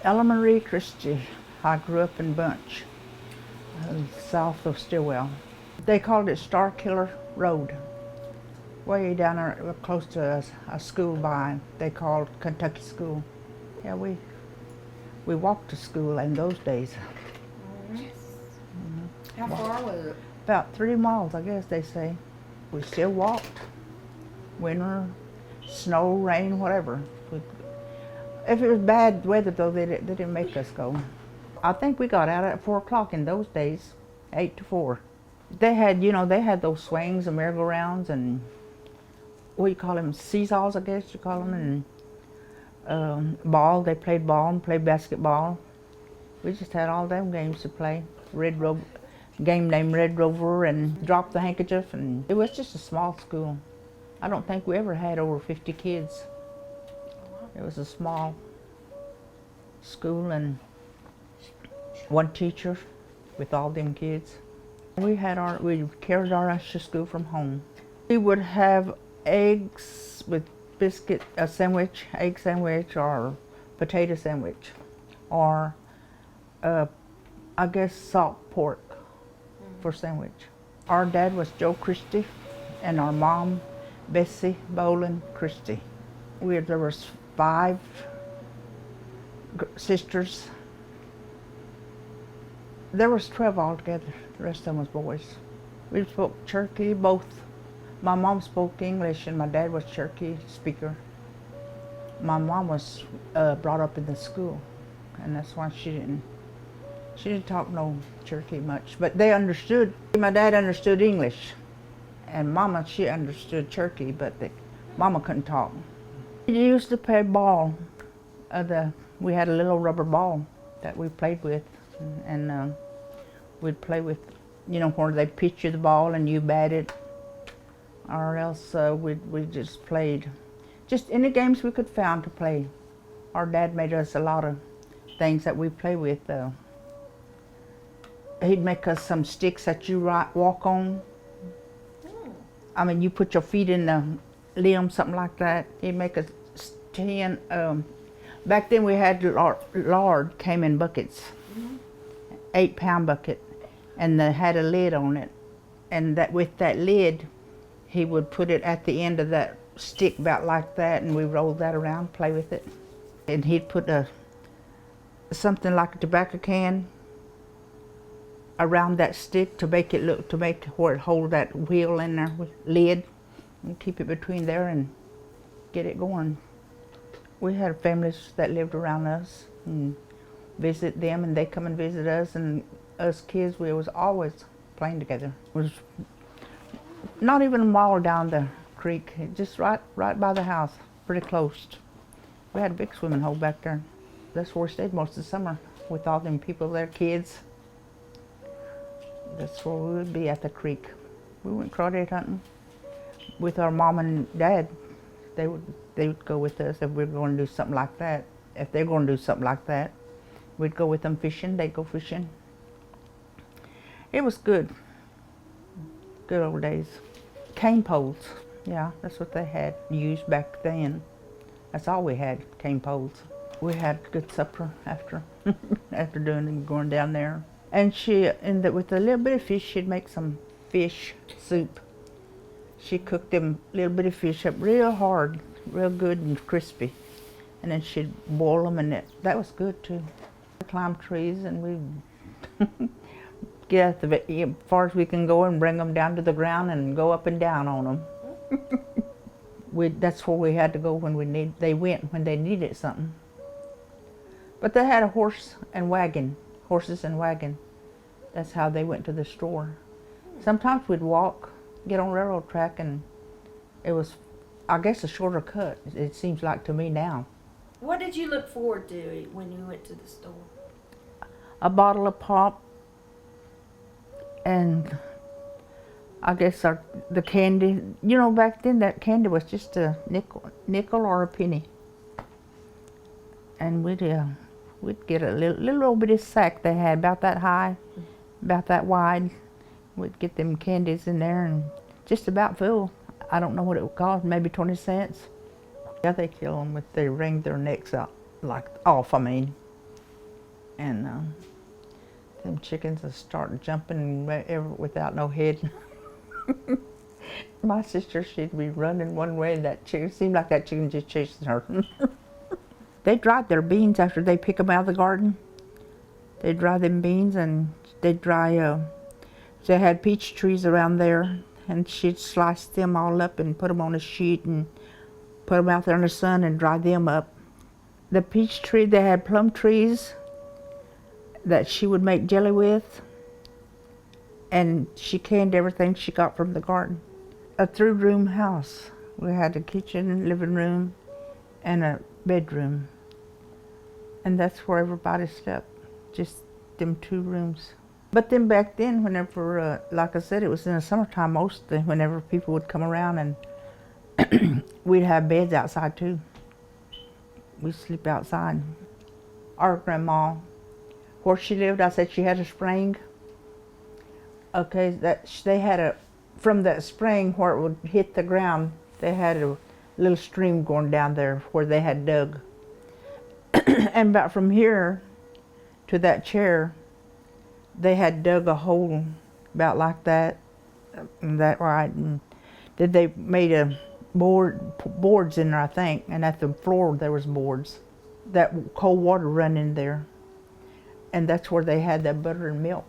Mae Christie. I grew up in Bunch, south of Stilwell. They called it Star Killer Road. Way down there, close to a school they called Kentucky School. Yeah, we walked to school in those days. How far was it? About 3 miles, I guess they say. We still walked. Winter, snow, rain, whatever. If it was bad weather, though, they didn't make us go. I think we got out at 4 o'clock in those days, 8 to 4. They had, they had those swings and merry-go-rounds and what do you call them, seesaws, I guess you call them, and ball. They played ball and played basketball. We just had all them games to play. Game named Red Rover and Drop the Handkerchief, and it was just a small school. I don't think we ever had over 50 kids. It was a small school and one teacher with all them kids. We carried our lunch to school from home. We would have eggs with biscuit, a sandwich, egg sandwich, or potato sandwich, or I guess salt pork for sandwich. Our dad was Joe Christie, and our mom, Bessie Bolin Christie. There was 5 sisters. There was 12 altogether. The rest of them was boys. We spoke Cherokee, both. My mom spoke English and my dad was Cherokee speaker. My mom was brought up in the school, and that's why she didn't talk no Cherokee much, but they understood. My dad understood English, and Mama, she understood Cherokee, but Mama couldn't talk. We used to play ball. We had a little rubber ball that we played with, and we'd play with, where they pitch you the ball and you bat it, or else we just played. Just any games we could find to play. Our dad made us a lot of things that we play with. He'd make us some sticks that you walk on. I mean, you put your feet in the limb, something like that. He'd make us 10. Back then we had lard came in buckets, 8-pound bucket, and they had a lid on it. And with that lid, he would put it at the end of that stick about like that, and we rolled that around, play with it. And he'd put something like a tobacco can around that stick to make where it hold that wheel in there with lid, and keep it between there and get it going. We had families that lived around us and visit them, and they come and visit us, and us kids, we was always playing together. It was not even a mile down the creek, just right by the house, pretty close. We had a big swimming hole back there. That's where we stayed most of the summer with all them people there, kids. That's where we would be, at the creek. We went crawdad hunting with our mom and dad. They would go with us if we were going to do something like that. If they're going to do something like that, we'd go with them fishing. They'd go fishing. It was good. Good old days. Cane poles, yeah, that's what they had used back then. That's all we had, cane poles. We had good supper after going down there. And with a little bit of fish, she'd make some fish soup. She cooked them little bit of fish up real hard, real good and crispy. And then she'd boil them, and that was good too. We climbed trees, and we'd get as far as we can go and bring them down to the ground and go up and down on them. That's where we had to go when they went when they needed something. But they had a horses and wagon. That's how they went to the store. Sometimes we'd walk, get on railroad track, and it was, I guess, a shorter cut, it seems like to me now. What did you look forward to when you went to the store? A bottle of pop, and I guess the candy. Back then that candy was just a nickel or a penny. And we'd get a little old bitty sack they had, about that high, about that wide. We'd get them candies in there and just about full. I don't know what it would cost, maybe 20 cents. Yeah, they kill them they wring their necks out, off, I mean. and them chickens will start jumping without no head. My sister, she'd be running one way, and that chicken seemed like that chicken just chasing her. They dry their beans after they pick them out of the garden. They dry them beans, and they dry. They had peach trees around there, and she'd slice them all up and put them on a sheet and put them out there in the sun and dry them up. The peach tree, they had plum trees that she would make jelly with, and she canned everything she got from the garden. A 3-room house. We had a kitchen, living room, and a bedroom. And that's where everybody slept, just them 2 rooms. But then back then, whenever, like I said, it was in the summertime mostly, whenever people would come around, and we'd have beds outside too. We'd sleep outside. Our grandma, where she lived, I said she had a spring. Okay, they had from that spring where it would hit the ground, they had a little stream going down there where they had dug. And about from here to that chair, they had dug a hole about like that, and that right, and then they made a boards in there, I think, and at the floor there was boards. That cold water run in there, and that's where they had that butter and milk,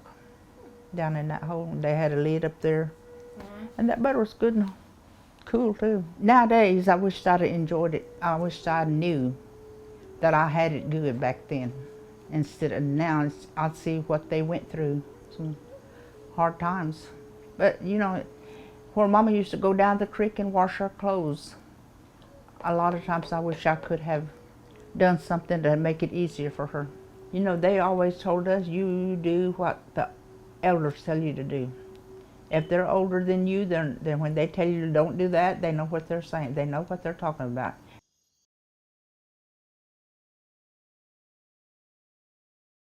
down in that hole. They had a lid up there, and that butter was good and cool too. Nowadays, I wish I'd enjoyed it. I wish I knew that I had it good back then. Instead of now, I'd see what they went through, some hard times. But you know, where Mama used to go down the creek and wash her clothes, a lot of times I wish I could have done something to make it easier for her. You know, they always told us, you do what the elders tell you to do. If they're older than you, then when they tell you don't do that, they know what they're saying. They know what they're talking about.